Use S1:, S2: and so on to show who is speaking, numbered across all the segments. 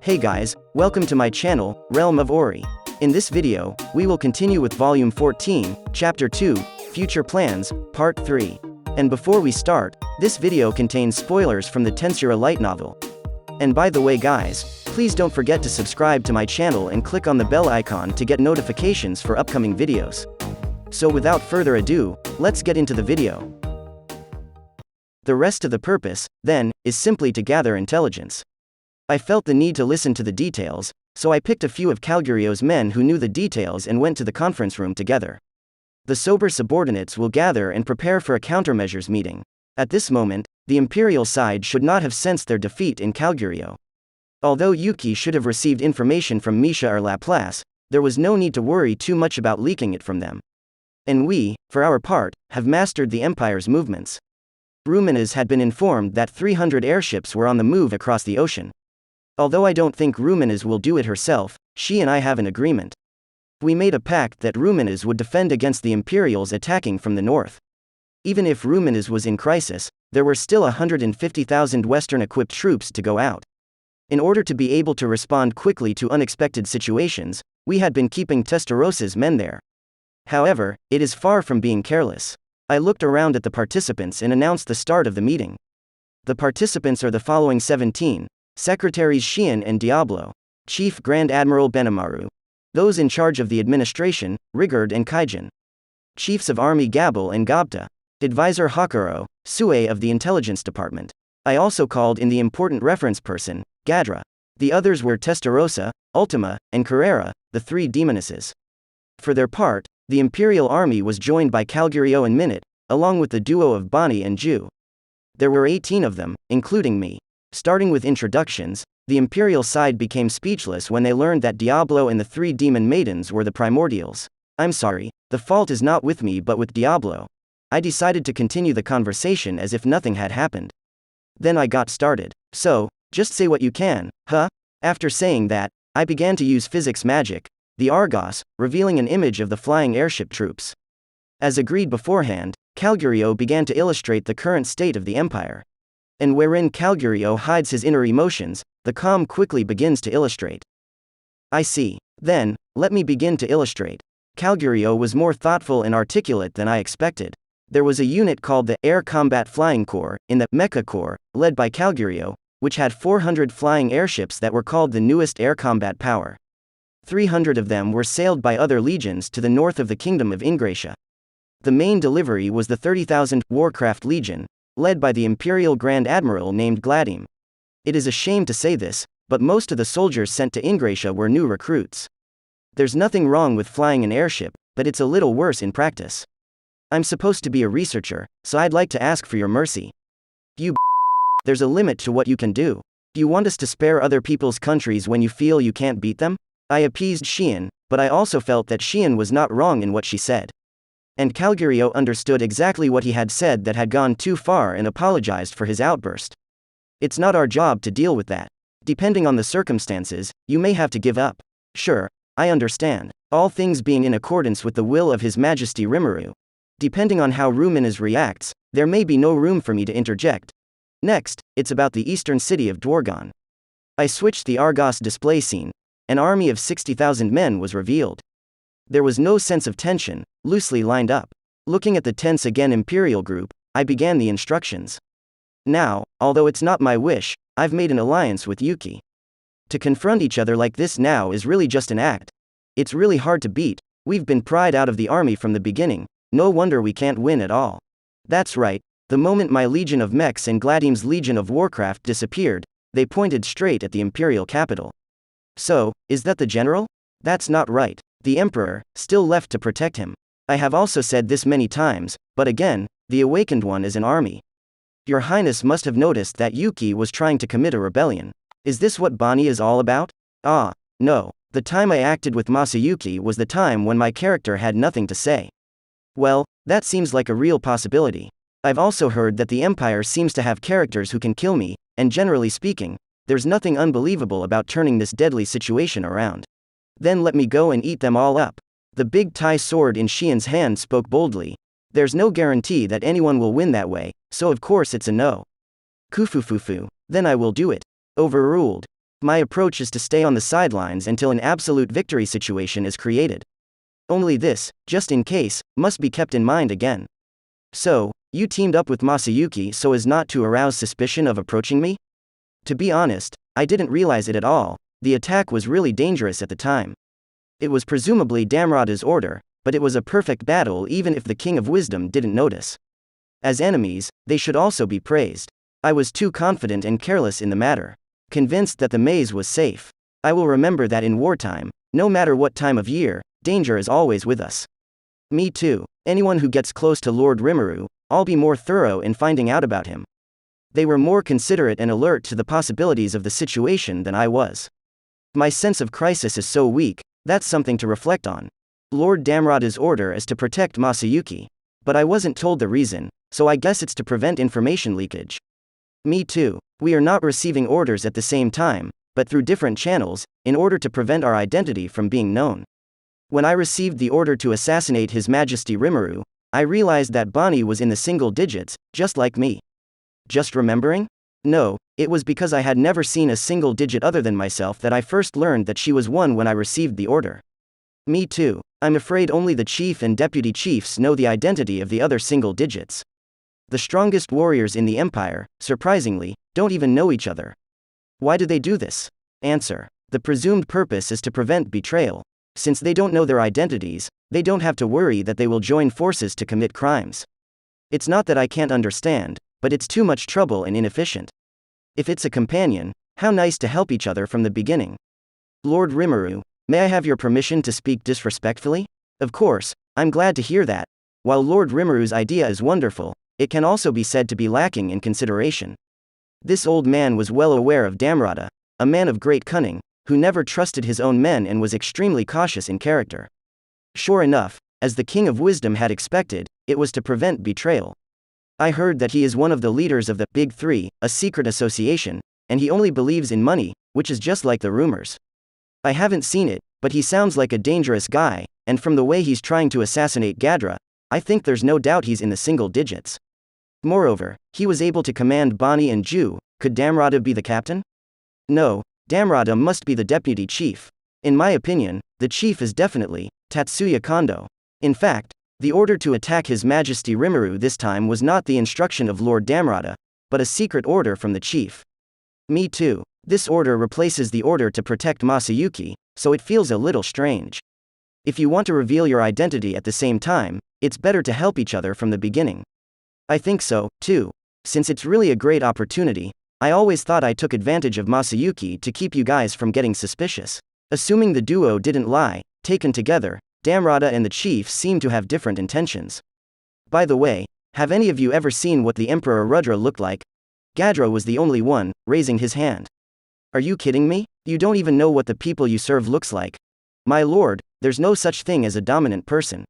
S1: Hey guys, welcome to my channel, Realm of Ori. In this video, we will continue with Volume 14, Chapter 2, Future Plans, Part 3. And before we start, this video contains spoilers from the Tensura Light Novel. And by the way guys, please don't forget to subscribe to my channel and click on the bell icon to get notifications for upcoming videos. So without further ado, let's get into the video. The rest of the purpose, then, is simply to gather intelligence. I felt the need to listen to the details, so I picked a few of Calgurio's men who knew the details and went to the conference room together. The sober subordinates will gather and prepare for a countermeasures meeting. At this moment, the Imperial side should not have sensed their defeat in Calgurio. Although Yuki should have received information from Misha or Laplace, there was no need to worry too much about leaking it from them. And we, for our part, have mastered the Empire's movements. Ruminez had been informed that 300 airships were on the move across the ocean. Although I don't think Ruminez will do it herself, she and I have an agreement. We made a pact that Ruminez would defend against the Imperials attacking from the north. Even if Ruminez was in crisis, there were still 150,000 Western-equipped troops to go out. In order to be able to respond quickly to unexpected situations, we had been keeping Testarosa's men there. However, it is far from being careless. I looked around at the participants and announced the start of the meeting. The participants are the following 17. Secretaries Xian and Diablo. Chief Grand Admiral Benimaru. Those in charge of the administration, Rigurd and Kaijin. Chiefs of Army Gabel and Gobta. Advisor Hakuro, Sue of the Intelligence Department. I also called in the important reference person, Gadra. The others were Testarossa, Ultima, and Carrera, the three demonesses. For their part, the Imperial Army was joined by Calgurio and Minute, along with the duo of Bonnie and Ju. There were 18 of them, including me. Starting with introductions, the Imperial side became speechless when they learned that Diablo and the three demon maidens were the primordials. I'm sorry, the fault is not with me but with Diablo. I decided to continue the conversation as if nothing had happened. Then I got started. So, just say what you can, huh? After saying that, I began to use physics magic, the Argos, revealing an image of the flying airship troops. As agreed beforehand, Calgurio began to illustrate the current state of the Empire. And wherein Calgurio hides his inner emotions, the calm quickly begins to illustrate. I see. Then, let me begin to illustrate. Calgurio was more thoughtful and articulate than I expected. There was a unit called the Air Combat Flying Corps, in the Mecha Corps, led by Calgurio, which had 400 flying airships that were called the newest air combat power. 300 of them were sailed by other legions to the north of the Kingdom of Ingratia. The main delivery was the 30,000 Warcraft Legion, led by the Imperial Grand Admiral named Gladim. It is a shame to say this, but most of the soldiers sent to Ingratia were new recruits. There's nothing wrong with flying an airship, but it's a little worse in practice. I'm supposed to be a researcher, so I'd like to ask for your mercy. There's a limit to what you can do. Do you want us to spare other people's countries when you feel you can't beat them? I appeased Xian, but I also felt that Xian was not wrong in what she said. And Calgurio understood exactly what he had said that had gone too far and apologized for his outburst. It's not our job to deal with that. Depending on the circumstances, you may have to give up. Sure, I understand. All things being in accordance with the will of His Majesty Rimuru. Depending on how Ruminez reacts, there may be no room for me to interject. Next, it's about the eastern city of Dwargon. I switched the Argos display scene. An army of 60,000 men was revealed. There was no sense of tension, loosely lined up. Looking at the tense again Imperial group, I began the instructions. Now, although it's not my wish, I've made an alliance with Yuki. To confront each other like this now is really just an act. It's really hard to beat. We've been pried out of the army from the beginning. No wonder we can't win at all. That's right, the moment my Legion of Mechs and Gladim's Legion of Warcraft disappeared, they pointed straight at the Imperial capital. So, is that the general? That's not right. The Emperor, still left to protect him. I have also said this many times, but again, the Awakened One is an army. Your Highness must have noticed that Yuki was trying to commit a rebellion. Is this what Bonnie is all about? Ah, no. The time I acted with Masayuki was the time when my character had nothing to say. Well, that seems like a real possibility. I've also heard that the Empire seems to have characters who can kill me, and generally speaking, there's nothing unbelievable about turning this deadly situation around. Then let me go and eat them all up. The big Tai sword in Xian's hand spoke boldly. There's no guarantee that anyone will win that way, so of course it's a no. Kufufufu. Then I will do it. Overruled. My approach is to stay on the sidelines until an absolute victory situation is created. Only this, just in case, must be kept in mind again. So, you teamed up with Masayuki so as not to arouse suspicion of approaching me? To be honest, I didn't realize it at all. The attack was really dangerous at the time. It was presumably Damrada's order, but it was a perfect battle even if the King of Wisdom didn't notice. As enemies, they should also be praised. I was too confident and careless in the matter. Convinced that the maze was safe. I will remember that in wartime, no matter what time of year, danger is always with us. Me too. Anyone who gets close to Lord Rimuru, I'll be more thorough in finding out about him. They were more considerate and alert to the possibilities of the situation than I was. My sense of crisis is so weak, that's something to reflect on. Lord Damrada's order is to protect Masayuki. But I wasn't told the reason, so I guess it's to prevent information leakage. Me too. We are not receiving orders at the same time, but through different channels, in order to prevent our identity from being known. When I received the order to assassinate His Majesty Rimuru, I realized that Bonnie was in the single digits, just like me. Just remembering? No, it was because I had never seen a single digit other than myself that I first learned that she was one when I received the order. Me too. I'm afraid only the chief and deputy chiefs know the identity of the other single digits. The strongest warriors in the empire, surprisingly, don't even know each other. Why do they do this? Answer. The presumed purpose is to prevent betrayal. Since they don't know their identities, they don't have to worry that they will join forces to commit crimes. It's not that I can't understand, but it's too much trouble and inefficient. If it's a companion, how nice to help each other from the beginning. Lord Rimuru, may I have your permission to speak disrespectfully? Of course, I'm glad to hear that. While Lord Rimuru's idea is wonderful, it can also be said to be lacking in consideration. This old man was well aware of Damrada, a man of great cunning, who never trusted his own men and was extremely cautious in character. Sure enough, as the King of Wisdom had expected, it was to prevent betrayal. I heard that he is one of the leaders of the Big Three, a secret association, and he only believes in money, which is just like the rumors. I haven't seen it, but he sounds like a dangerous guy, and from the way he's trying to assassinate Gadra, I think there's no doubt he's in the single digits. Moreover, he was able to command Bonnie and Ju. Could Damrada be the captain? No, Damrada must be the deputy chief. In my opinion, the chief is definitely Tatsuya Kondou. In fact, the order to attack His Majesty Rimuru this time was not the instruction of Lord Damrada, but a secret order from the chief. Me too. This order replaces the order to protect Masayuki, so it feels a little strange. If you want to reveal your identity at the same time, it's better to help each other from the beginning. I think so, too. Since it's really a great opportunity, I always thought I took advantage of Masayuki to keep you guys from getting suspicious. Assuming the duo didn't lie, taken together, Damrada and the chief seem to have different intentions. By the way, have any of you ever seen what the Emperor Rudra looked like? Gadra was the only one, raising his hand. Are you kidding me? You don't even know what the people you serve looks like. My lord, there's no such thing as a dominant person.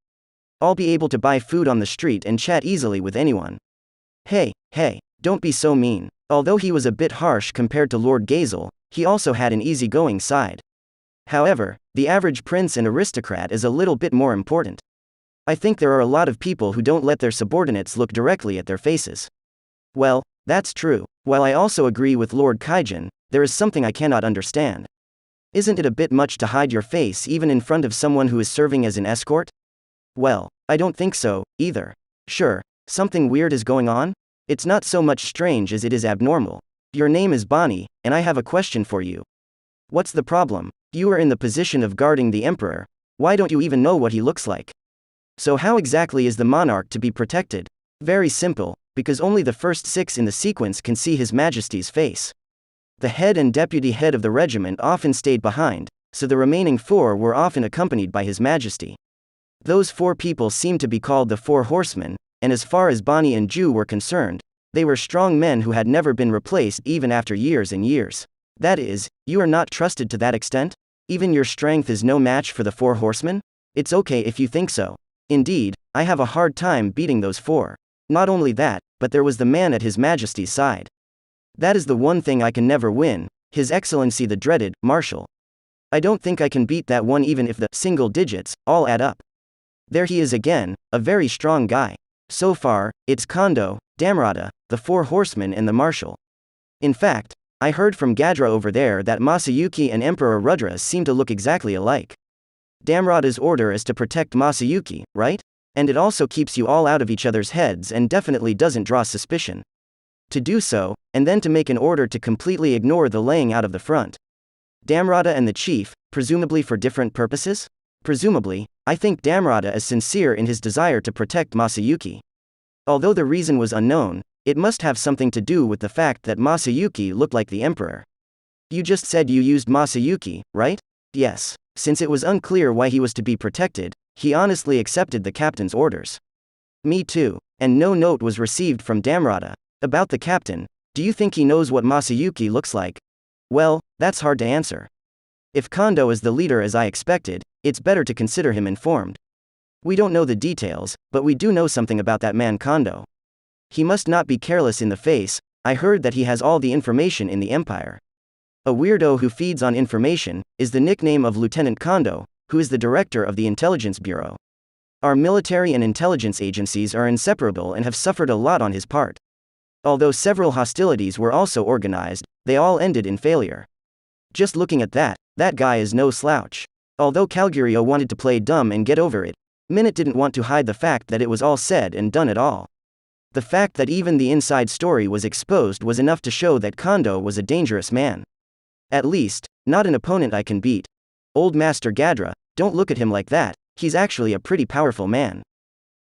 S1: I'll be able to buy food on the street and chat easily with anyone. Hey, don't be so mean. Although he was a bit harsh compared to Lord Gazel, he also had an easygoing side. However, the average prince and aristocrat is a little bit more important. I think there are a lot of people who don't let their subordinates look directly at their faces. Well, that's true. While I also agree with Lord Kaijin, there is something I cannot understand. Isn't it a bit much to hide your face even in front of someone who is serving as an escort? Well, I don't think so, either. Sure, something weird is going on? It's not so much strange as it is abnormal. Your name is Bonnie, and I have a question for you. What's the problem? You are in the position of guarding the emperor. Why don't you even know what he looks like? So how exactly is the monarch to be protected? Very simple, because only the first 6 in the sequence can see His Majesty's face. The head and deputy head of the regiment often stayed behind, so the remaining 4 were often accompanied by His Majesty. Those 4 people seemed to be called the Four Horsemen, and as far as Bonnie and Ju were concerned, they were strong men who had never been replaced even after years and years. That is, you are not trusted to that extent? Even your strength is no match for the Four Horsemen? It's okay if you think so. Indeed, I have a hard time beating those 4. Not only that, but there was the man at His Majesty's side. That is the one thing I can never win, His Excellency the dreaded Marshal. I don't think I can beat that one even if the single digits all add up. There he is again, a very strong guy. So far, it's Kondou, Damrada, the Four Horsemen and the Marshal. In fact, I heard from Gadra over there that Masayuki and Emperor Rudra seem to look exactly alike. Damrada's order is to protect Masayuki, right? And it also keeps you all out of each other's heads and definitely doesn't draw suspicion. To do so, and then to make an order to completely ignore the laying out of the front. Damrada and the chief, presumably for different purposes? Presumably, I think Damrada is sincere in his desire to protect Masayuki. Although the reason was unknown, it must have something to do with the fact that Masayuki looked like the emperor. You just said you used Masayuki, right? Yes. Since it was unclear why he was to be protected, he honestly accepted the captain's orders. Me too. And no note was received from Damrada. About the captain, do you think he knows what Masayuki looks like? Well, that's hard to answer. If Kondou is the leader as I expected, it's better to consider him informed. We don't know the details, but we do know something about that man Kondou. He must not be careless in the face. I heard that he has all the information in the Empire. A weirdo who feeds on information is the nickname of Lieutenant Kondou, who is the director of the Intelligence Bureau. Our military and intelligence agencies are inseparable and have suffered a lot on his part. Although several hostilities were also organized, they all ended in failure. Just looking at that guy is no slouch. Although Calgurio wanted to play dumb and get over it, Minute didn't want to hide the fact that it was all said and done at all. The fact that even the inside story was exposed was enough to show that Kondou was a dangerous man. At least, not an opponent I can beat. Old Master Gadra, don't look at him like that, he's actually a pretty powerful man.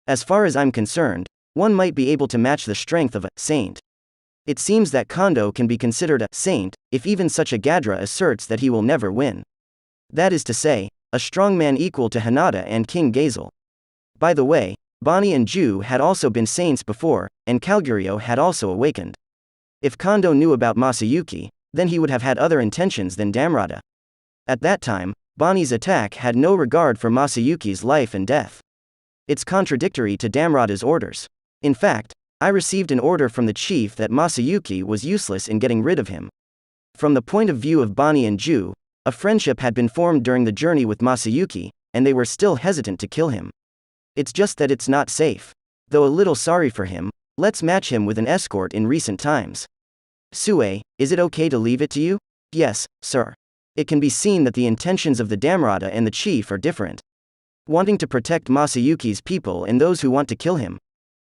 S1: As far as I'm concerned, one might be able to match the strength of a saint. It seems that Kondou can be considered a saint, if even such a Gadra asserts that he will never win. That is to say, a strong man equal to Hinata and King Gazel. By the way, Bonnie and Ju had also been saints before, and Calgurio had also awakened. If Kondou knew about Masayuki, then he would have had other intentions than Damrada. At that time, Bonnie's attack had no regard for Masayuki's life and death. It's contradictory to Damrada's orders. In fact, I received an order from the chief that Masayuki was useless in getting rid of him. From the point of view of Bonnie and Ju, a friendship had been formed during the journey with Masayuki, and they were still hesitant to kill him. It's just that it's not safe. Though a little sorry for him, let's match him with an escort in recent times. Sue, is it okay to leave it to you? Yes, sir. It can be seen that the intentions of the Damrada and the chief are different. Wanting to protect Masayuki's people and those who want to kill him.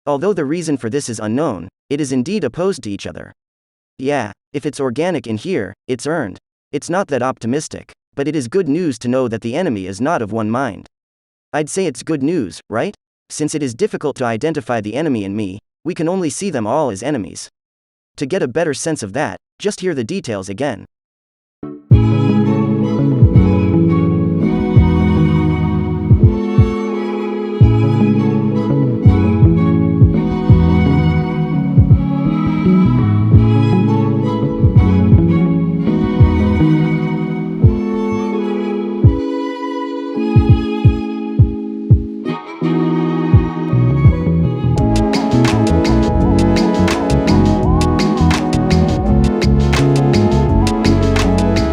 S1: Although the reason for this is unknown, it is indeed opposed to each other. Yeah, if it's organic in here, it's earned. It's not that optimistic, but it is good news to know that the enemy is not of one mind. I'd say it's good news, right? Since it is difficult to identify the enemy in me, we can only see them all as enemies. To get a better sense of that, just hear the details again.